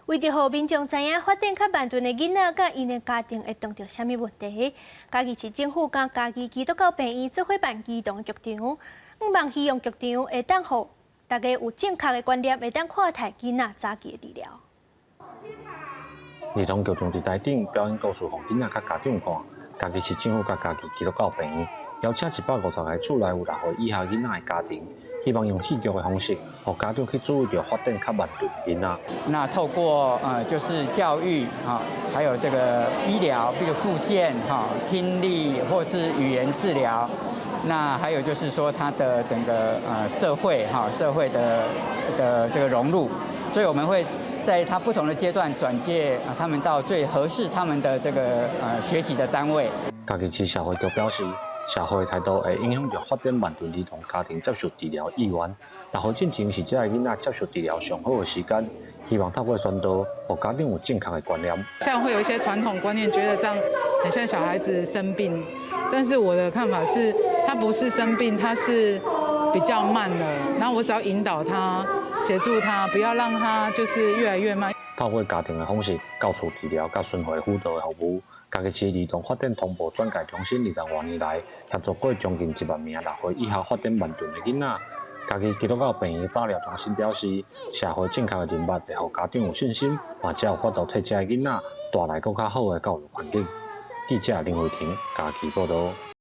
为着让民众知影发展较慢顿的囡仔甲因的家庭会遇到啥物问题，嘉义市政府甲嘉义基督教病院指挥办机动局长，望希望局长会当互大家有正确的观念，会当看待囡仔早期的治疗。儿童局长伫台顶表演故事，互囡仔甲家长看。嘉义市政府甲嘉义基督教病院邀请150个厝内有6岁以下囡仔的家庭。 希望用戏剧的方式，让家长去注意到发展较慢顿的囡仔。那透过就是教育还有这个医疗，比如复健听力或是语言治疗，那还有就是说他的整个社会的这个融入，所以我们会在他不同的阶段转介他们到最合适他们的这个学习的单位。嘉义市社会局表示。 社会态度会影响着发展慢顿儿童家庭接受治疗意愿。6岁进前是这个囡仔接受治疗上好的时间，希望透过宣导，让家长有正确的观念。像会有一些传统观念，觉得这样很像小孩子生病，但是我的看法是，他不是生病，他是比较慢了。然后我只要引导他，协助他，不要让他就是越来越慢。透过家庭的方式，教厝治疗甲巡回辅导的服务。 嘉义市儿童发展同步转介中心20多年来，协助过将近1万名6岁以下发展慢顿的囡仔。嘉义基督教病院早疗中心表示，社会正确的认识会让家长有信心，嘛才有法度替这个囡仔带来更较好的教育环境。记者林慧婷，嘉义报道。